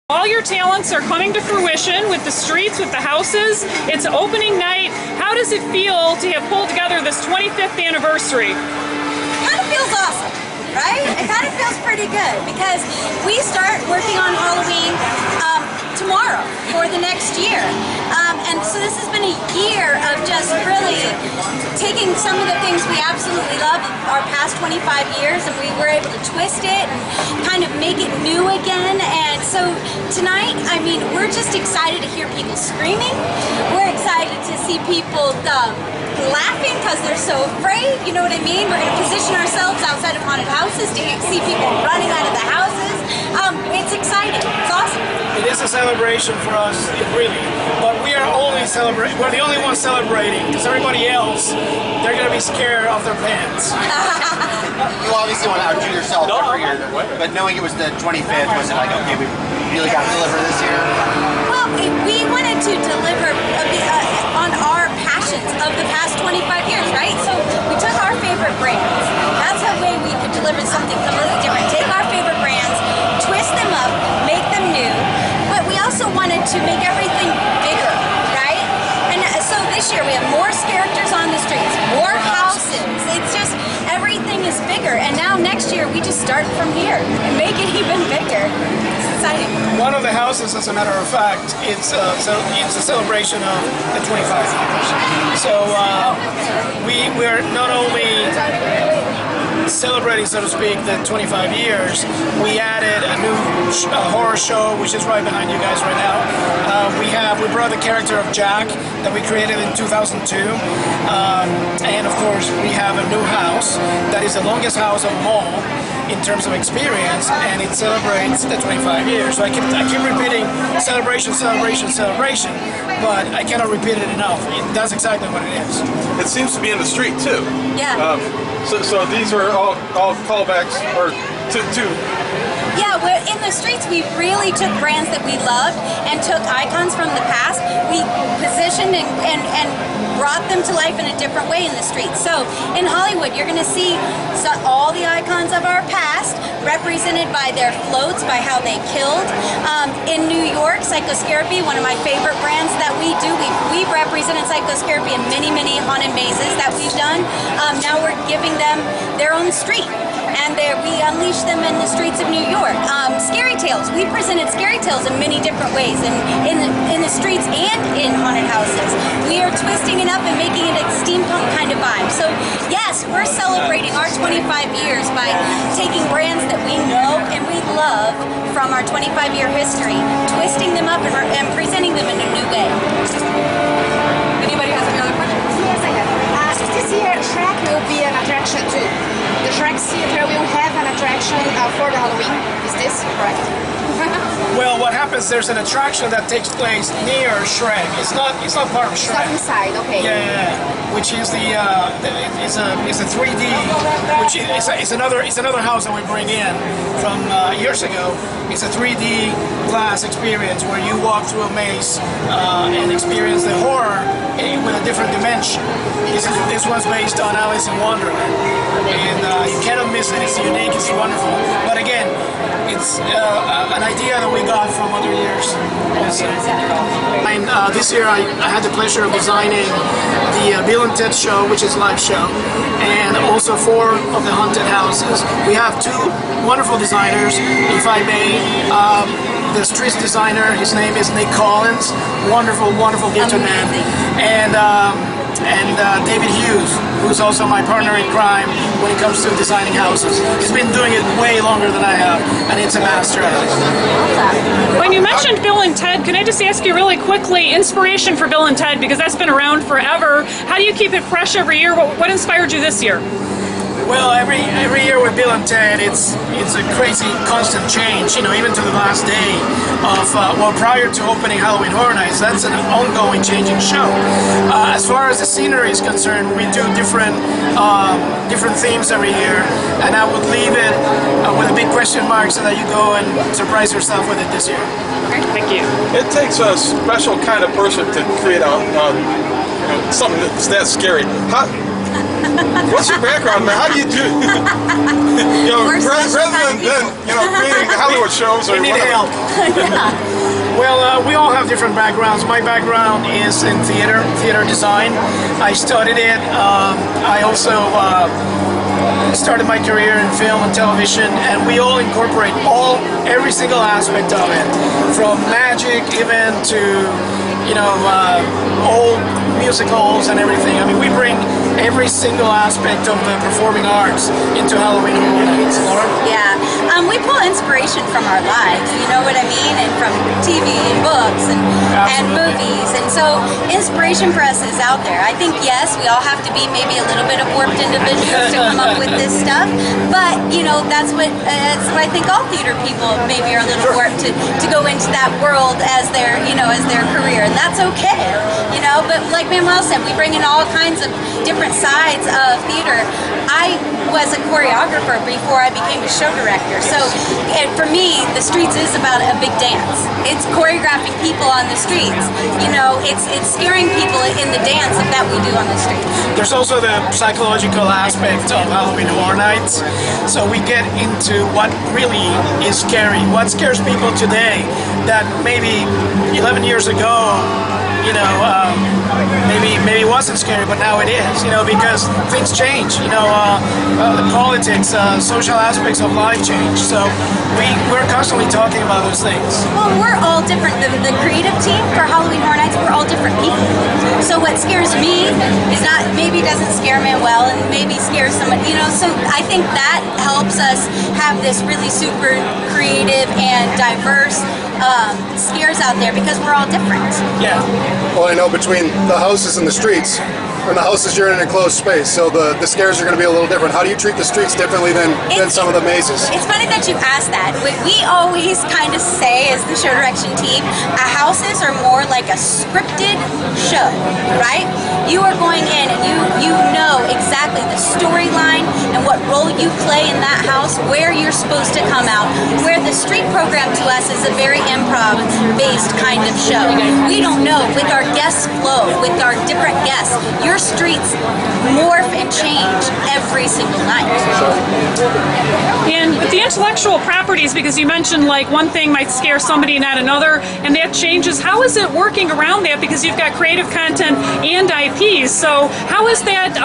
All your talents are coming to fruition with the streets, with the houses. It's opening night. How does it feel to have pulled together this 25th anniversary? Kind of feels awesome, right? It kind of feels pretty good because we start working on Halloween tomorrow for the next year. And so this has been a year of just really taking some of the things we absolutely love our past 25 years, and we were able to twist it and kind of make it new again. And so tonight, I mean, we're just excited to hear people screaming. We're excited to see people laughing because they're so afraid, you know what I mean? We're going to position ourselves outside of haunted houses to see people running out of the houses. It's exciting. It's awesome. It is a celebration for us, really, but we are only celebrating. We're the only ones celebrating because everybody else, they're going to be scared off their pants. You obviously want to outdo yourself every year, but knowing it was the 25th, was it like, okay, we really got to deliver this year? Well, we wanted to deliver on our passions of the past 25 years, right? So we took our favorite brands. That's a way we could deliver something completely different. Take our favorite brands, twist them up, make them new, but we also wanted to make everything bigger, right? And so this year we have more characters on the streets, more houses. It's just, everything is bigger. And now next year we just start from here and make it even bigger. It's exciting. One of the houses, as a matter of fact, it's a celebration of the 25 years. So we're not only celebrating, so to speak, the 25 years, we added a new horror show, which is right behind you guys right now. We brought the character of Jack that we created in 2002, and of course we have a new house that is the longest house of them all in terms of experience, and it celebrates the 25 years. So I keep repeating celebration, celebration, celebration, but I cannot repeat it enough. That's exactly what it is. It seems to be in the street too. Yeah. So these are all callbacks or to. Yeah, we're in the streets. We really took brands that we loved and took icons from the past. We positioned and brought them to life in a different way in the streets. So in Hollywood, you're going to see all the icons of our past represented by their floats, by how they killed. In New York, Psychoscarapy, one of my favorite brands that we do, we've represented Psychoscarapy in many, many haunted mazes that we've done. Now we're giving them their own street, and we unleash them in the streets of New York. Scary Tales, we presented Scary Tales in many different ways, in the streets and in haunted houses. We are twisting it up and making it a steampunk kind of vibe. So yes, we're celebrating our 25 years by taking brands that we know and we love from our 25-year history, twisting them up and presenting them in a new way. Anybody has any other questions? Yes, I have. This year, Shrek will be an attraction too. The Shrek Theater will have an attraction for the Halloween. Is this correct? Well, what happens? There's an attraction that takes place near Shrek. It's not part of Shrek. It's not inside. Okay. Yeah, which is it's a 3D, which is another house that we bring in from years ago. It's a 3D glass experience where you walk through a maze and experience the horror with a different dimension. This one's based on Alice in Wonderland, and you cannot miss it. It's unique. It's wonderful. But again, it's an idea that we got from other years also. And this year I had the pleasure of designing the Bill and Ted show, which is a live show, and also 4 of the haunted houses. We have 2 wonderful designers, if I may. The street designer, his name is Nick Collins, wonderful, wonderful gifted man, and David Hughes, who's also my partner in crime when it comes to designing houses. He's been doing it way longer than I have, and it's a master at it. When you mentioned Bill and Ted, can I just ask you really quickly, inspiration for Bill and Ted, because that's been around forever. How do you keep it fresh every year? What inspired you this year? Well, every year with Bill and Ted, it's a crazy constant change. You know, even to the last day of prior to opening Halloween Horror Nights, that's an ongoing changing show. As far as the scenery is concerned, we do different themes every year, and I would leave it with a big question mark so that you go and surprise yourself with it this year. Thank you. It takes a special kind of person to create something that's that scary. What's your background, man? How do you do? We're such rather kind than creating Hollywood shows or We need whatever. help. Well, we all have different backgrounds. My background is in theater design. I studied it. I also started my career in film and television, and we all incorporate every single aspect of it, from magic even to old musicals and everything. I mean, we bring every single aspect of the performing arts into Halloween Horror Nights. Lora? Yeah, we pull inspiration from our lives, you know what I mean, and from TV and books and movies, and so inspiration for us is out there. I think, yes, we all have to be maybe a little bit of warped individuals to come up with this stuff, but that's what I think all theater people maybe are a little warped to go into that world as their career, and that's okay, but like Manuel said, we bring in all kinds of different sides of theater. I was a choreographer before I became a show director. So for me, the streets is about a big dance. It's choreographing people on the streets. It's scaring people in the dance that we do on the streets. There's also the psychological aspect of Halloween Horror Nights. So we get into what really is scary, what scares people today that maybe 11 years ago maybe it wasn't scary, but now it is, because things change, the politics, social aspects of life change. So we're constantly talking about those things. Well, we're all different. The creative team for Halloween Horror Nights, we're all different people. So what scares me is maybe doesn't scare Manuel, and maybe scares someone, so I think that helps us have this really super creative and diverse scares out there because we're all different. Yeah. Well, I know between the houses and the streets, and the houses you're in an enclosed space, so the scares are going to be a little different. How do you treat the streets differently than some of the mazes? It's funny that you asked that. We always kind of say, as the show direction team, houses are more like a scripted show, right? You are going in and you know exactly the storyline and what role you play in that house, where you're supposed to come out. Where the street program to us is a very improv-based kind of show. We don't know. With our guest flow, with our different guests, your streets morph and change every single night. And with the intellectual properties, because you mentioned like one thing might scare somebody, not another, and that changes. How is it working around that? Because you've got creative content and IPs. So how is that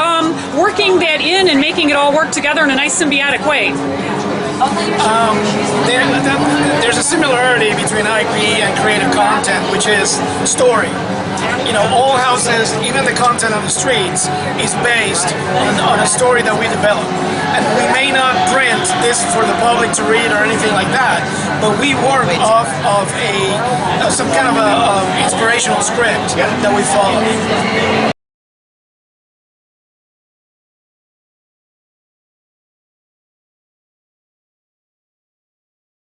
working that in and making it all work together in a nice symbiotic way? There's a similarity between IP and creative content, which is story. All houses, even the content on the streets, is based on a story that we develop. And we may not print this for the public to read or anything like that, but we work off of some kind of a inspirational script that we follow.